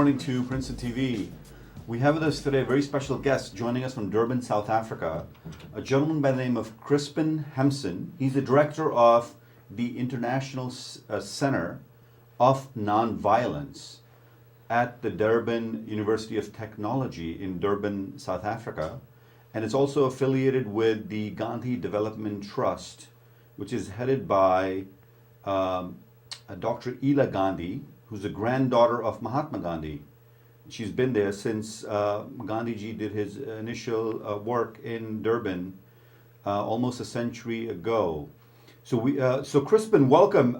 morning to Princeton TV. We have with us today a very special guest joining us from Durban, South Africa, a gentleman by the name of Chrispin Hemson. He's the director of the International Center of Nonviolence at the Durban University of Technology in Durban, South Africa. And it's also affiliated with the Gandhi Development Trust, which is headed by Dr. Ela Gandhi, who's the granddaughter of Mahatma Gandhi. She's been there since Gandhiji did his initial work in Durban almost a century ago. So Chrispin, welcome.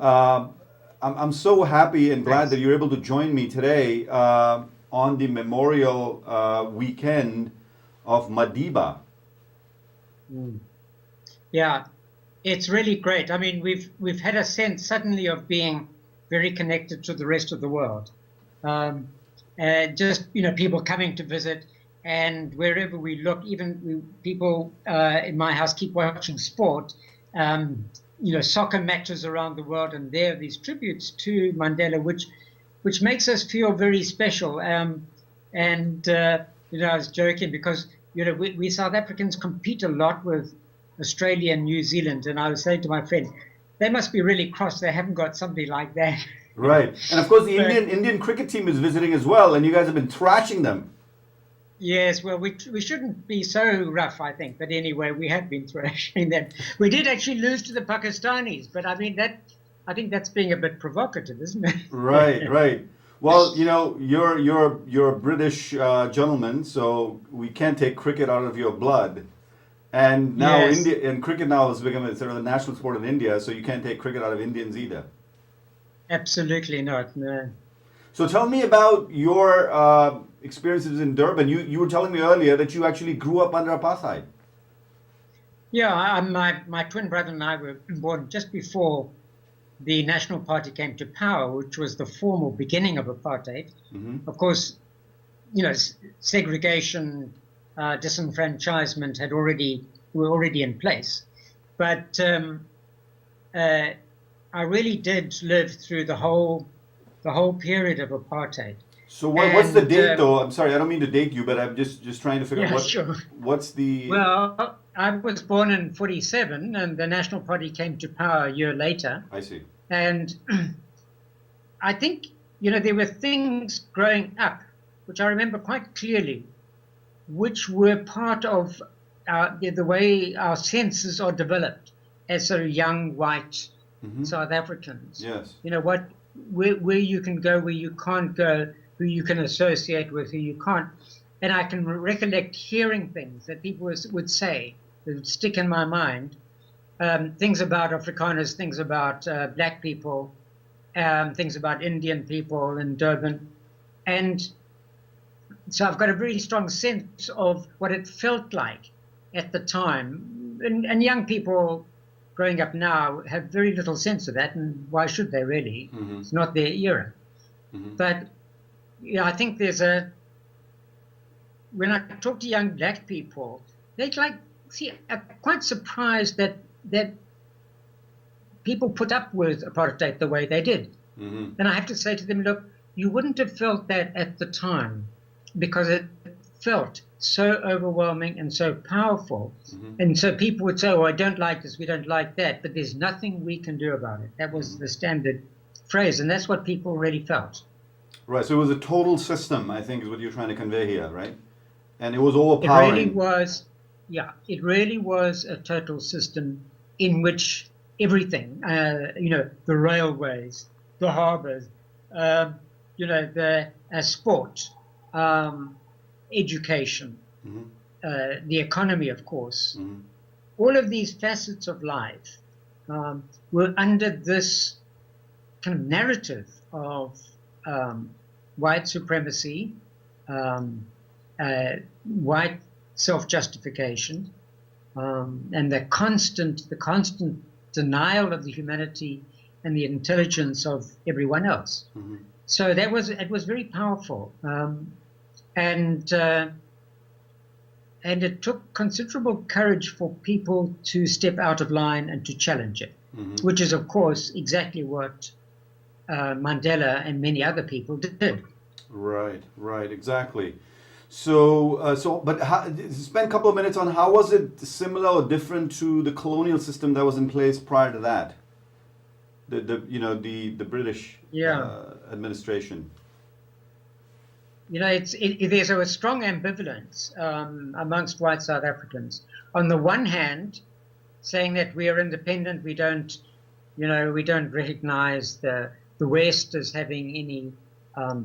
I'm so happy and glad that you're able to join me today on the Memorial Weekend of Madiba. Yeah, it's really great. I mean, we've had a sense suddenly of being very connected to the rest of the world. And just, people coming to visit, and wherever we look, people in my house keep watching sport, soccer matches around the world, and there are these tributes to Mandela, which makes us feel very special. I was joking because, we South Africans compete a lot with Australia and New Zealand, and I was saying to my friend, they must be really cross they haven't got somebody like that. Right. And of course the Indian cricket team is visiting as well, and you guys have been thrashing them. Yes, well, we shouldn't be so rough, I think. But anyway, we have been thrashing them. We did actually lose to the Pakistanis, but I mean I think that's being a bit provocative, isn't it? Right. Well, you're a British gentleman, so we can't take cricket out of your blood. And now India and cricket now has become sort of the national sport in India, so you can't take cricket out of Indians either. Absolutely not, no. So tell me about your experiences in Durban. You were telling me earlier that you actually grew up under apartheid. Yeah, my twin brother and I were born just before the National Party came to power, which was the formal beginning of apartheid. Mm-hmm. Of course, segregation, disenfranchisement were already in place. But I really did live through the whole period of apartheid. So what's the date, though? I'm sorry, I don't mean to date you, but I'm just trying to figure out what's the... Well, I was born in 1947, and the National Party came to power a year later. I see. And I think, there were things growing up, which I remember quite clearly, which were part of the way our senses are developed as sort of young white South Africans. Yes. Where you can go, where you can't go, who you can associate with, who you can't. And I can recollect hearing things that people would say that would stick in my mind. Things about Afrikaners, things about black people, things about Indian people in Durban. And so I've got a very strong sense of what it felt like at the time. And young people growing up now have very little sense of that, and why should they really? Mm-hmm. It's not their era. Mm-hmm. But I think when I talk to young black people, they are quite surprised that people put up with apartheid the way they did. Mm-hmm. And I have to say to them, look, you wouldn't have felt that at the time because it felt so overwhelming and so powerful. Mm-hmm. And so people would say, I don't like this, we don't like that, but there's nothing we can do about it. That was the standard phrase, and that's what people really felt. Right, so it was a total system, I think, is what you're trying to convey here, right? And it was overpowering. It really was a total system in which everything, the railways, the harbors, the sport, education, the economy, of course, all of these facets of life were under this kind of narrative of white supremacy, white self-justification, and the constant denial of the humanity and the intelligence of everyone else. Mm-hmm. So it was very powerful, and it took considerable courage for people to step out of line and to challenge it, which is, of course, exactly what Mandela and many other people did. Right, exactly. But spend a couple of minutes on how was it similar or different to the colonial system that was in place prior to that? The British Yeah. administration. There's a strong ambivalence amongst white South Africans. On the one hand, saying that we are independent, we don't recognize the West as having any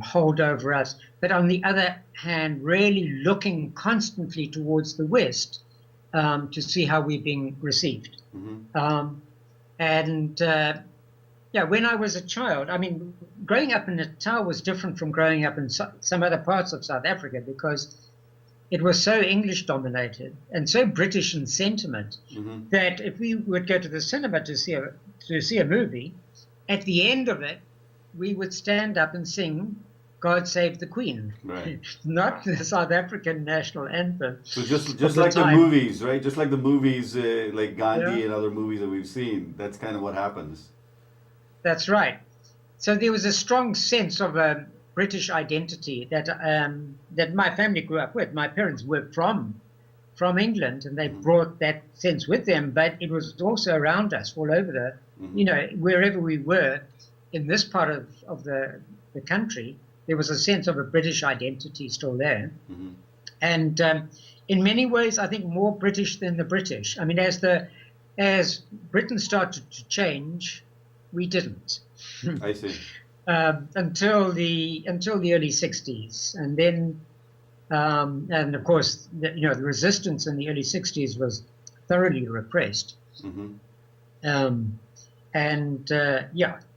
hold over us. But on the other hand, really looking constantly towards the West to see how we're being received. Mm-hmm. When I was a child, I mean, growing up in Natal was different from growing up in some other parts of South Africa because it was so English dominated and so British in sentiment that if we would go to the cinema to see a movie, at the end of it, we would stand up and sing "God Save the Queen," right? Not the South African national anthem. So just like the movies, right? Just like the movies, like Gandhi and other movies that we've seen. That's kind of what happens. That's right. So there was a strong sense of a British identity that my family grew up with. My parents were from England, and they brought that sense with them. But it was also around us, all over wherever we were in this part of the country, there was a sense of a British identity still there. Mm-hmm. And in many ways, I think more British than the British. I mean, as Britain started to change, we didn't. I see. Until the early 60s, and then and of course the resistance in the early 60s was thoroughly repressed. Mm-hmm.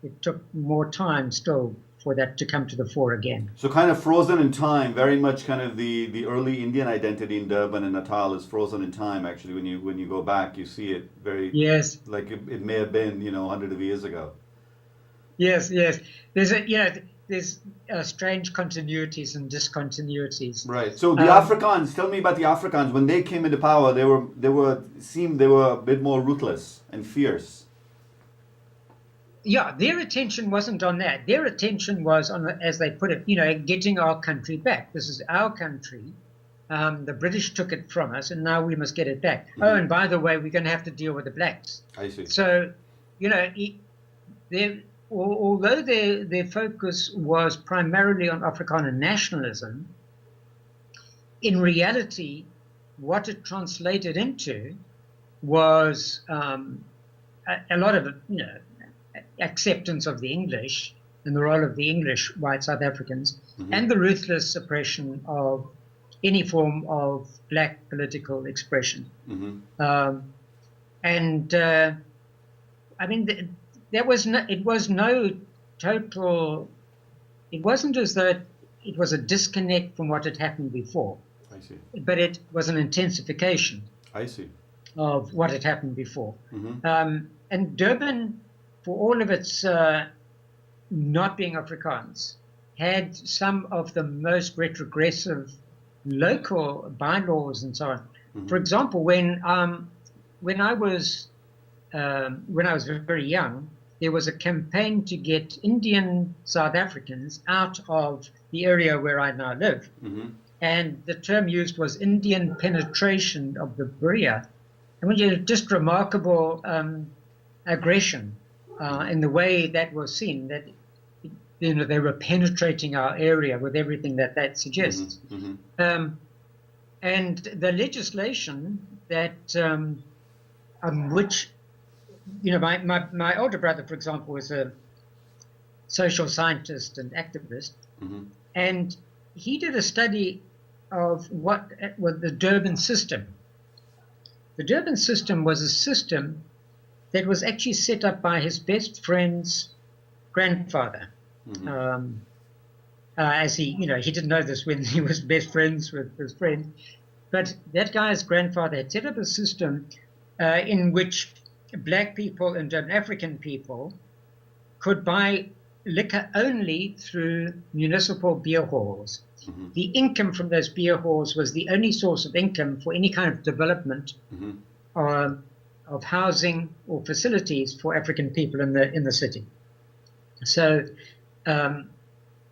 It took more time still for that to come to the fore again. So kind of frozen in time, very much kind of the early Indian identity in Durban and Natal is frozen in time. Actually, when you go back, you see it very like it may have been 100 of years ago. Yes. There's strange continuities and discontinuities. Right. So the Afrikaans, tell me about the Afrikaans. When they came into power, they were a bit more ruthless and fierce. Yeah, their attention wasn't on that. Their attention was on, as they put it, getting our country back. This is our country. The British took it from us, and now we must get it back. Mm-hmm. Oh, and by the way, we're going to have to deal with the blacks. I see. So, although their focus was primarily on Afrikaner nationalism, in reality, what it translated into was a lot of acceptance of the English and the role of the English white South Africans, mm-hmm. and the ruthless suppression of any form of black political expression. Mm-hmm. It wasn't as though it was a disconnect from what had happened before. I see. But it was an intensification. I see. Of what had happened before. Mm-hmm. And Durban, for all of its not being Afrikaans, had some of the most retrogressive local bylaws and so on. Mm-hmm. For example, when I was very young, there was a campaign to get Indian South Africans out of the area where I now live. Mm-hmm. And the term used was Indian penetration of the Berea. I mean, just remarkable aggression in the way that was seen, that they were penetrating our area with everything that suggests. Mm-hmm. Mm-hmm. And the legislation that on which my older brother, for example, was a social scientist and activist, mm-hmm. and he did a study of what was the Durban system. The Durban system was a system that was actually set up by his best friend's grandfather. Mm-hmm. As he didn't know this when he was best friends with his friend, but that guy's grandfather had set up a system in which black people and African people could buy liquor only through municipal beer halls. Mm-hmm. The income from those beer halls was the only source of income for any kind of development, mm-hmm. Of housing or facilities for African people in the city. So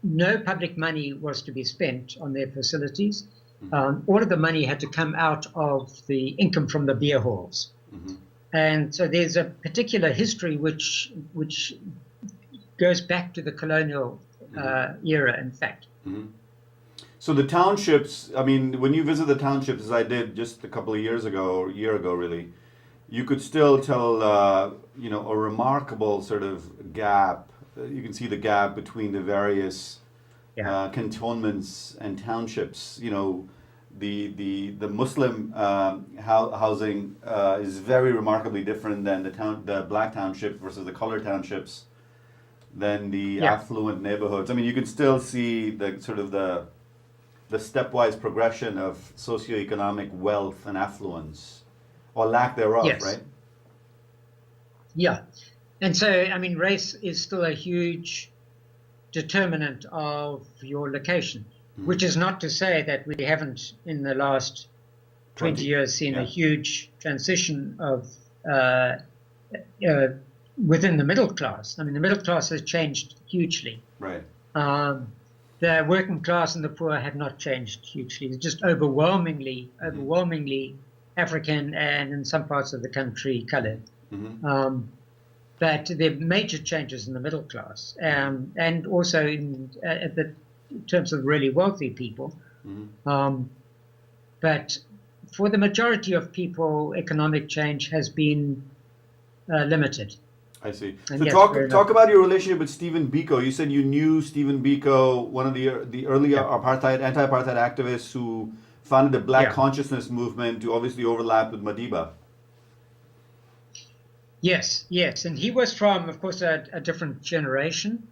no public money was to be spent on their facilities. All of the money had to come out of the income from the beer halls. And so there's a particular history which goes back to the colonial era, in fact. So the townships, I mean, when you visit the townships, as I did just a couple of years ago, or a year ago really, you could still tell, a remarkable sort of gap. You can see the gap between the various cantonments and townships. The Muslim housing is very remarkably different than the black township versus the colored townships, than the affluent neighborhoods. I mean, you can still see the sort of the stepwise progression of socioeconomic wealth and affluence, or lack thereof, right? Yeah. And so, I mean, race is still a huge determinant of your location, which is not to say that we haven't, in the last 20 years, seen a huge transition of within the middle class. I mean, the middle class has changed hugely. Right. The working class and the poor have not changed hugely. It's just overwhelmingly African, and in some parts of the country, colored. But there are major changes in the middle class, and also in terms of really wealthy people. But for the majority of people, economic change has been limited. I see. And So talk about your relationship with Stephen Biko. You said you knew Stephen Biko, one of the early anti-apartheid activists who founded the Black Consciousness movement, to obviously overlap with Madiba. Yes, and he was from, of course, a different generation.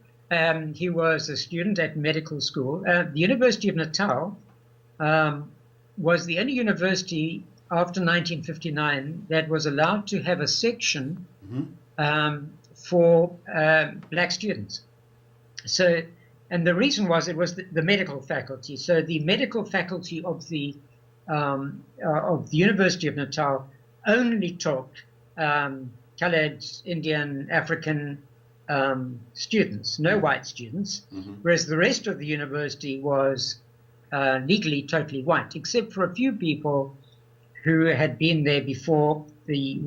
He was a student at medical school. The University of Natal was the only university after 1959 that was allowed to have a section for black students. So, and the reason was it was the medical faculty. So the medical faculty of the University of Natal only taught colored, Indian, African students, no white students, whereas the rest of the university was legally totally white, except for a few people who had been there before the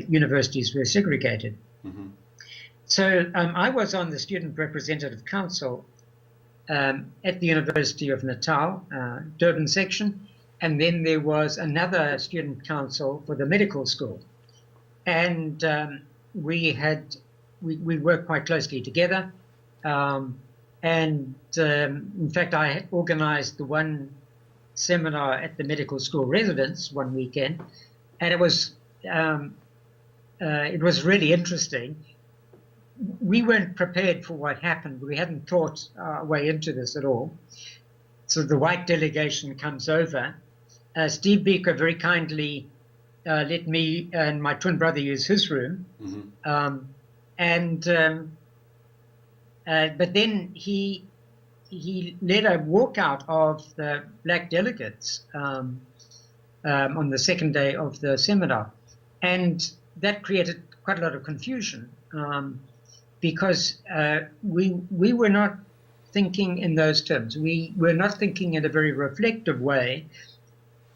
universities were segregated. So I was on the Student Representative Council at the University of Natal, Durban section, and then there was another student council for the medical school. And we worked quite closely together. In fact, I had organized the one seminar at the medical school residence one weekend, and it was really interesting. We weren't prepared for what happened. We hadn't thought our way into this at all. So the white delegation comes over. Steve Biko very kindly let me and my twin brother use his room. But then he led a walkout of the black delegates on the second day of the seminar. And that created quite a lot of confusion because we were not thinking in those terms. We were not thinking in a very reflective way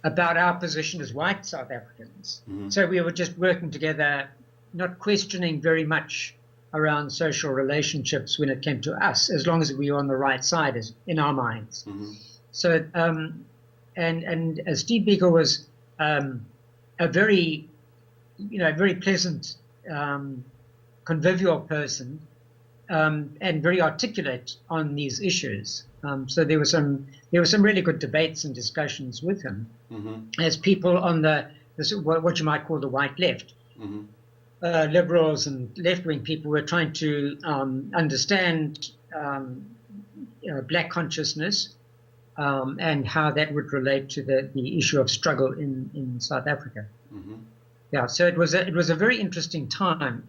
about our position as white South Africans. So we were just working together, not questioning very much around social relationships when it came to us, as long as we were on the right side in our minds. So, and Steve Biko was a very pleasant, convivial person, and very articulate on these issues. So there were some really good debates and discussions with him, as people on what you might call the white left, liberals and left-wing people were trying to understand black consciousness and how that would relate to the issue of struggle in South Africa. Yeah, so it was a very interesting time,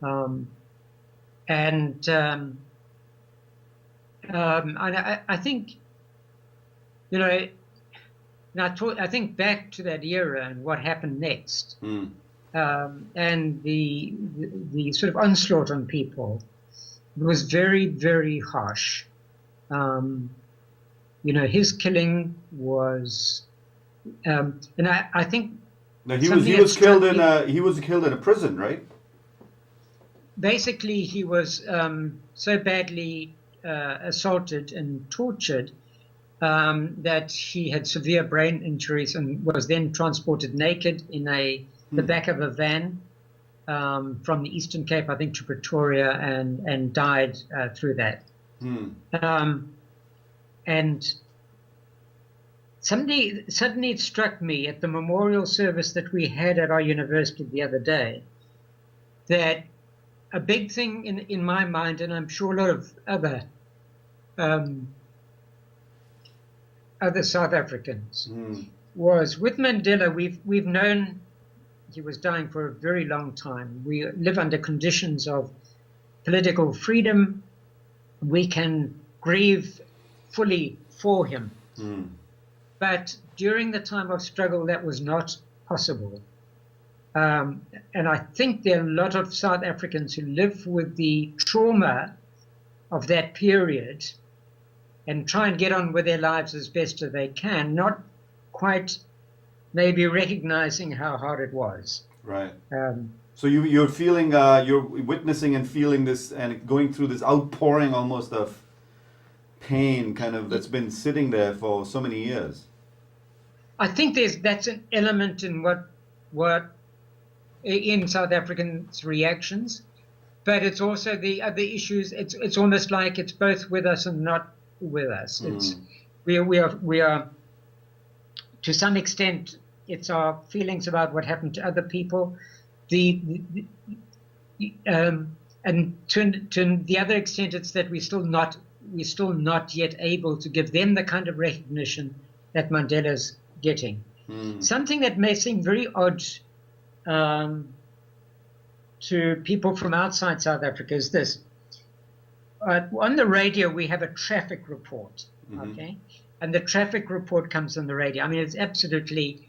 and I think, I think back to that era and what happened next, and the sort of onslaught on people was very, very harsh. His killing was, and I think Now something he that was struck killed in me, a prison, right? basically he was so badly assaulted and tortured that he had severe brain injuries and was then transported naked in the back of a van from the Eastern Cape, I think, to Pretoria, and died through that. And suddenly it struck me at the memorial service that we had at our university the other day that a big thing in my mind, and I'm sure a lot of other South Africans, was with Mandela. We've known he was dying for a very long time. We live under conditions of political freedom. We can grieve fully for him. But during the time of struggle, that was not possible. And I think there are a lot of South Africans who live with the trauma of that period and try and get on with their lives as best as they can, not quite maybe recognizing how hard it was. Right. So you're feeling, you're witnessing and feeling this and going through this outpouring almost of pain kind of that's been sitting there for so many years. I think that's an element in what in South Africans' reactions, but it's also the other issues. It's almost like it's both with us and not with us. It's we are to some extent it's our feelings about what happened to other people, and to the other extent it's that we're still not yet able to give them the kind of recognition that Mandela's getting. Something that may seem very odd to people from outside South Africa is this. On the radio, we have a traffic report, okay? And the traffic report comes on the radio. I mean, it's absolutely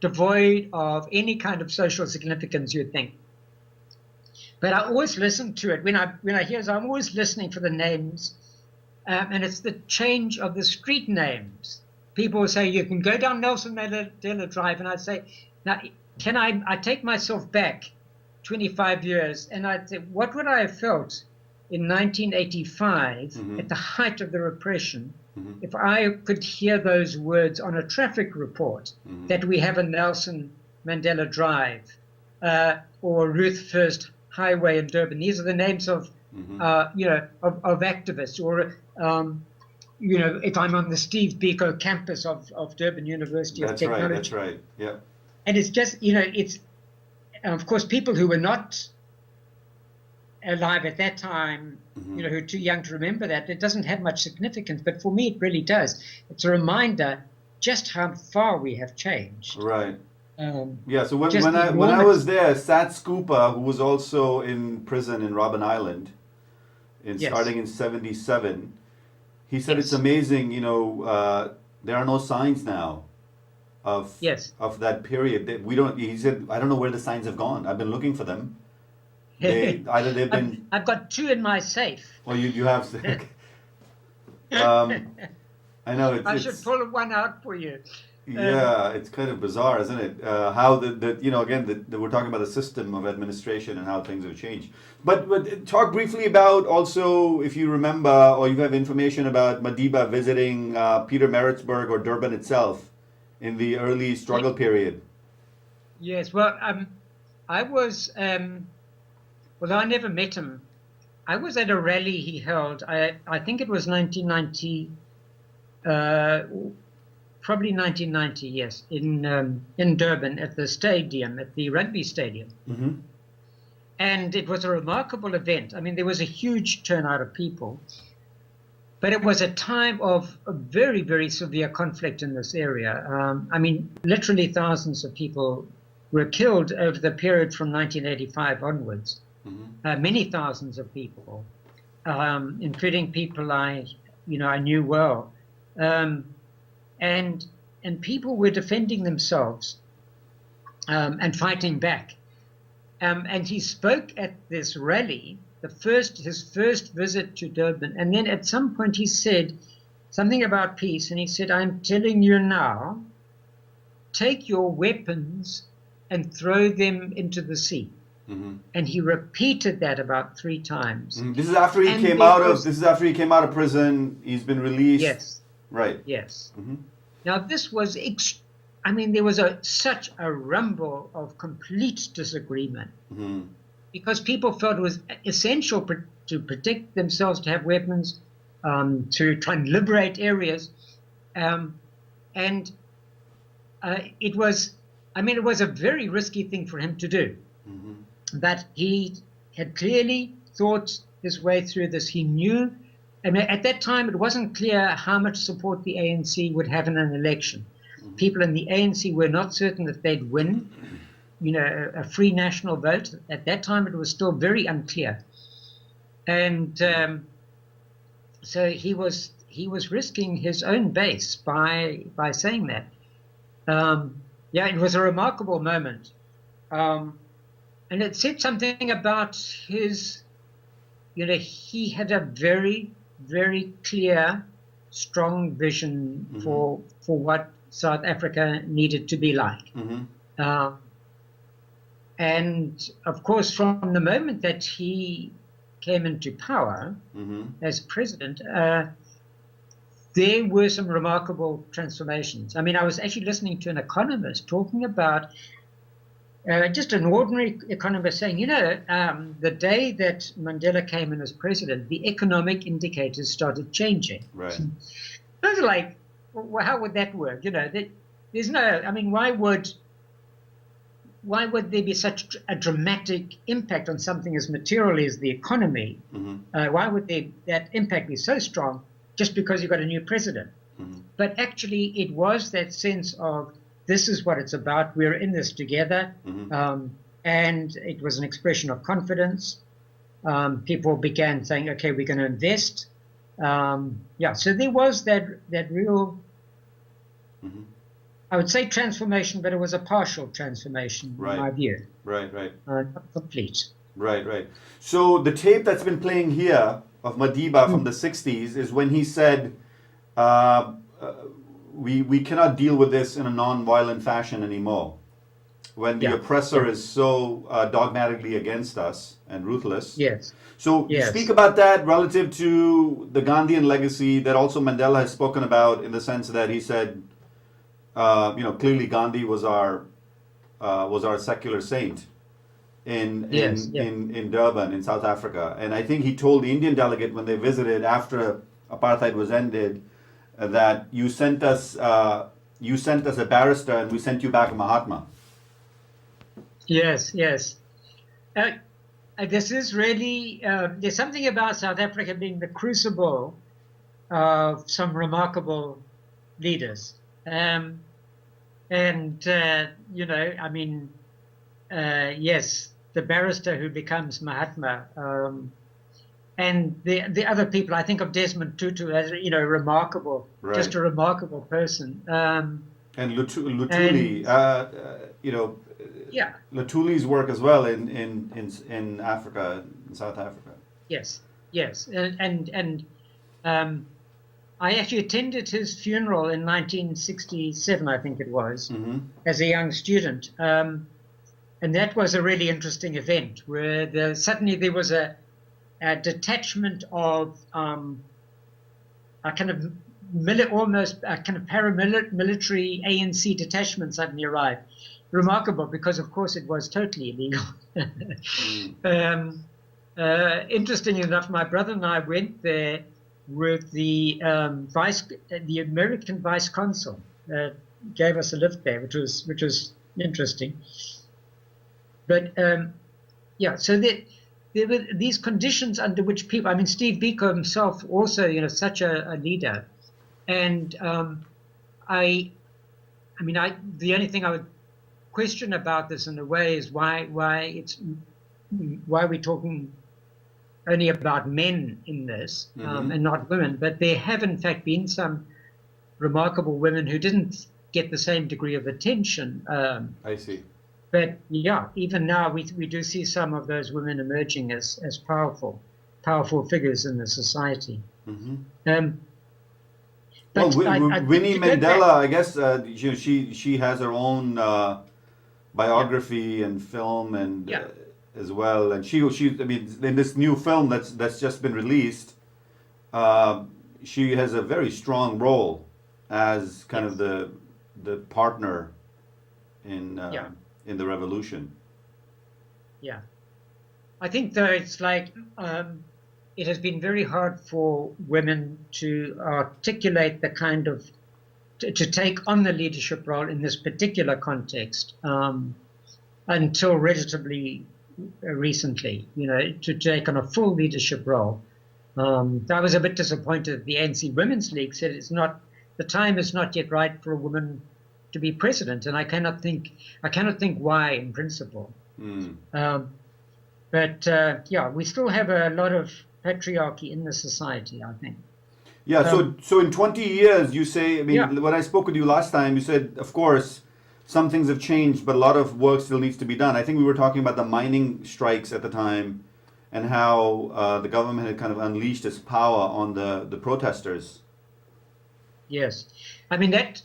devoid of any kind of social significance, you'd think. But I always listen to it. When I hear it, I'm always listening for the names. And it's the change of the street names. People will say, you can go down Nelson Mandela Drive. And I'd say, now, can I take myself back 25 years? And I'd say, what would I have felt in 1985 at the height of the repression if I could hear those words on a traffic report that we have a Nelson Mandela Drive or Ruth First Highway in Durban? These are the names of of activists, or if I'm on the Steve Biko campus of Durban University of Technology. That's right. Yeah. And it's just it's of course people who were not alive at that time, who are too young to remember that. It doesn't have much significance, but for me it really does. It's a reminder just how far we have changed. Right. Yeah, so when I was there, Sat Scooper, who was also in prison in Robben Island, starting in '77, he said it's amazing, there are no signs now of that period. He said, I don't know where the signs have gone. I've been looking for them. Either they've been... I've got 2 in my safe. Oh, you have... I know I should pull one out for you. Yeah, it's kind of bizarre, isn't it? How we're talking about the system of administration and how things have changed. But talk briefly about also, if you remember or you have information about Madiba visiting Pietermaritzburg or Durban itself in the early struggle period. Yes, well, I was, although I never met him, I was at a rally he held. I think it was 1990. Probably 1990, yes, in Durban at the stadium, at the rugby stadium. And it was a remarkable event. I mean, there was a huge turnout of people, but it was a time of a very, very severe conflict in this area. I mean, literally thousands of people were killed over the period from 1985 onwards. Many thousands of people, including people I knew well. And people were defending themselves and fighting back. And he spoke at this rally his first visit to Durban, and then at some point he said something about peace, and he said, "I'm telling you now, take your weapons and throw them into the sea." Mm-hmm. And he repeated that about 3 times. This is after he And came there out of. was- This is after he came out of prison. He's been released. Yes, Right. yes. Mm-hmm. Now this was, I mean, there was such a rumble of complete disagreement Mm-hmm. because people felt it was essential to protect themselves, to have weapons, to try and liberate areas, and it was a very risky thing for him to do. Mm-hmm. But he had clearly thought his way through this. He knew, and at that time it wasn't clear how much support the ANC would have in an election. Mm-hmm. People in the ANC were not certain that they'd win, a free national vote. At that time it was still very unclear. And so he was risking his own base by saying that. It was a remarkable moment. And it said something about his, he had a very, very clear, strong vision Mm-hmm. for what South Africa needed to be like. Mm-hmm. And of course, from the moment that he came into power Mm-hmm. as president, there were some remarkable transformations. I mean, I was actually listening to an economist talking about just an ordinary economist saying, the day that Mandela came in as president, the economic indicators started changing. Right. I was like, well, how would that work? There's no, I mean, why would there be such a dramatic impact on something as material as the economy? Mm-hmm. Why would that impact be so strong just because you've got a new president? Mm-hmm. But actually, it was that sense of, this is what it's about. We're in this together. Mm-hmm. And it was an expression of confidence. People began saying, okay, we're going to invest. So there was that real, Mm-hmm. I would say transformation, but it was a partial transformation, Right. in my view. Right. Not complete. Right. So the tape that's been playing here of Madiba from the 60s is when he said, we cannot deal with this in a non-violent fashion anymore. When the oppressor is so dogmatically against us and ruthless. Yes. So you speak about that relative to the Gandhian legacy that also Mandela has spoken about, in the sense that he said, clearly Gandhi was our secular saint in Durban, in South Africa. And I think he told the Indian delegate when they visited after apartheid was ended, that you sent us a barrister and we sent you back a Mahatma. Yes. This is really, there's something about South Africa being the crucible of some remarkable leaders. The barrister who becomes Mahatma, and the other people, I think of Desmond Tutu as remarkable, Right. just a remarkable person. And Lutuli, Yeah. Lutuli's work as well in Africa, in South Africa. Yes, and I actually attended his funeral in 1967, I think it was, Mm-hmm. as a young student, and that was a really interesting event where suddenly there was a detachment of a kind of almost a kind of paramilitary ANC detachment suddenly arrived. Remarkable, because of course it was totally illegal. Interesting enough, my brother and I went there with the American vice consul. Gave us a lift there, which was interesting. But so there were these conditions under which people. I mean, Steve Biko himself also, such a leader, and the only thing I would question about this in a way is why we're talking only about men in this, and not women. But there have in fact been some remarkable women who didn't get the same degree of attention. I see. But yeah, even now we do see some of those women emerging as powerful figures in the society. Mm-hmm. Um, Well, but Winnie to go Mandela, back, I guess she has her own yeah, biography and film and yeah, as well, and she I mean in this new film that's just been released, uh, she has a very strong role as kind of yes, the partner in yeah, in the revolution. yeah. I think though it's like it has been very hard for women to articulate the kind of to take on the leadership role in this particular context until relatively recently. You know, to take on a full leadership role. I was a bit disappointed. The ANC Women's League said the time is not yet right for a woman to be president, and I cannot think why in principle. Mm. Um, but yeah, we still have a lot of patriarchy in the society, I think. Yeah, Um, so in 20 years, you say, I yeah, mean, when I spoke with you last time, you said, of course, some things have changed, but a lot of work still needs to be done. I think we were talking about the mining strikes at the time and how the government had kind of unleashed its power on the protesters. yes. I mean that.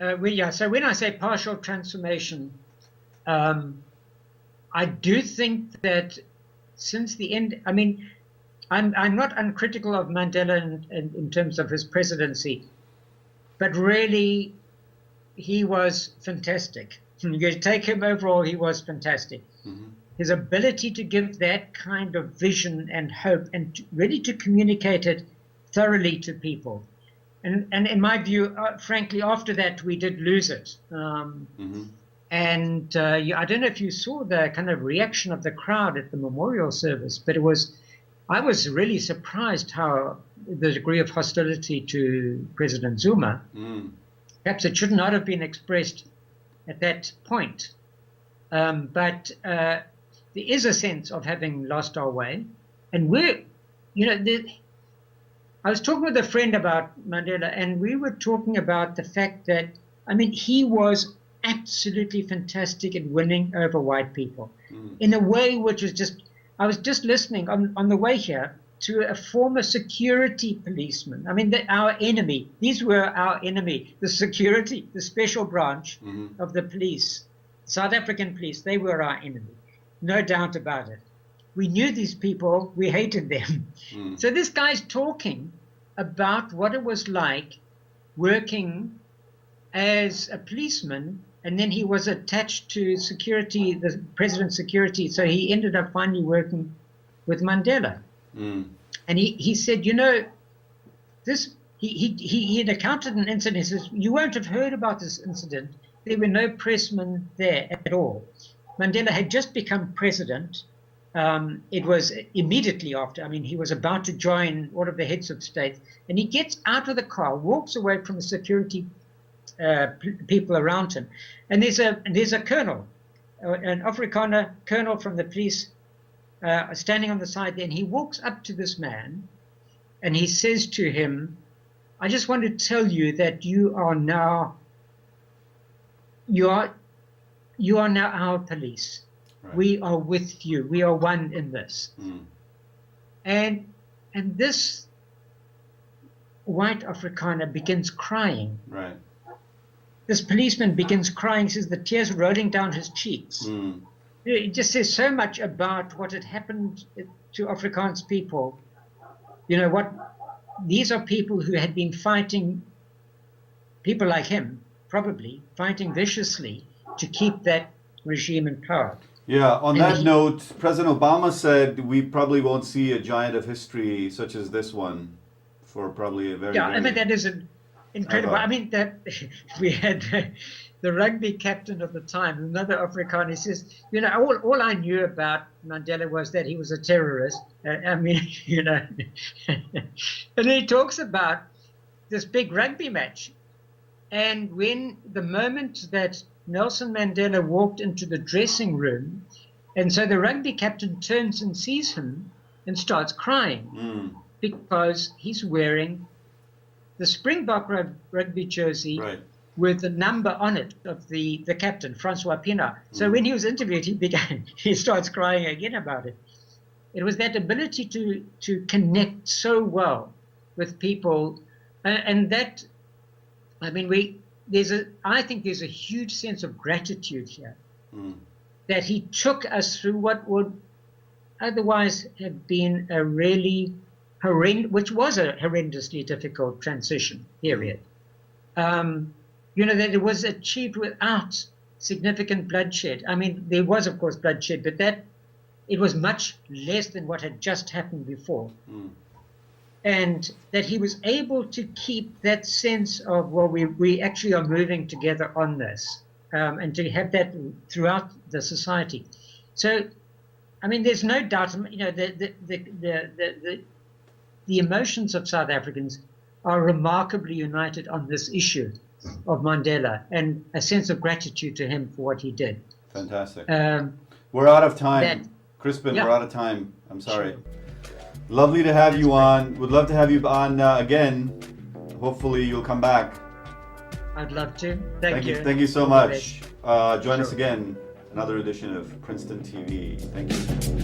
Yeah. So when I say partial transformation, um, I do think that since the end, I mean, I'm not uncritical of Mandela in terms of his presidency, but really he was fantastic. You take him overall, he was fantastic. Mm-hmm. His ability to give that kind of vision and hope and really to communicate it thoroughly to people. And in my view, frankly, after that, we did lose it. Mm-hmm. And I don't know if you saw the kind of reaction of the crowd at the memorial service, but I was really surprised how the degree of hostility to President Zuma, Mm. perhaps it should not have been expressed at that point. But there is a sense of having lost our way. And I was talking with a friend about Mandela, and we were talking about the fact that, I mean, he was absolutely fantastic at winning over white people Mm. in a way which was just, I was just listening on the way here to a former security policeman. I mean, our enemy, these were our enemy, the security, the special branch Mm-hmm. of the police, South African police, they were our enemy, no doubt about it. We knew these people, we hated them. Mm. So this guy's talking about what it was like working as a policeman, and then he was attached to security, the president's security. So he ended up finally working with Mandela. Mm. And he said, you know, this he had accounted an incident. He says, you won't have heard about this incident. There were no pressmen there at all. Mandela had just become president. It was immediately after. I mean, he was about to join all of the heads of state, and he gets out of the car, walks away from the security people around him, and there's a colonel, an Afrikaner colonel from the police, standing on the side there, and he walks up to this man, and he says to him, "I just want to tell you that you are now our police. Right. We are with you. We are one in this." Mm. And this white Afrikaner begins crying. Right. This policeman begins crying, says the tears rolling down his cheeks. Mm. It just says so much about what had happened to Afrikaans people. You know, these are people who had been fighting, people like him, probably fighting viciously to keep that regime in power. Yeah, on And that note, President Obama said we probably won't see a giant of history such as this one for probably a very, yeah, very I mean, that is incredible. ever. I mean, that we had the rugby captain of the time, another Afrikaner, he says, you know, all I knew about Mandela was that he was a terrorist. I mean, you know, and he talks about this big rugby match. And when the moment that Nelson Mandela walked into the dressing room, and so the rugby captain turns and sees him and starts crying Mm. because he's wearing the Springbok rugby jersey Right. with the number on it of the captain, Francois Pienaar. So when he was interviewed, he starts crying again about it. It was that ability to connect so well with people, and that, I mean, I think there's a huge sense of gratitude here that he took us through what would otherwise have been a really horrendously difficult transition period. That it was achieved without significant bloodshed. I mean, there was, of course, bloodshed, but that it was much less than what had just happened before. And that he was able to keep that sense of, well, we actually are moving together on this, and to have that throughout the society. So, I mean, there's no doubt, the emotions of South Africans are remarkably united on this issue of Mandela, and a sense of gratitude to him for what he did. Fantastic. We're out of time. Chrispin, Yeah. we're out of time. I'm sorry. Sure. Lovely to have you on. Would love to have you on again. Hopefully you'll come back. I'd love to. Thank you. Thank you so All the much. Join us Sure. again. Another edition of Princeton TV. Thank you.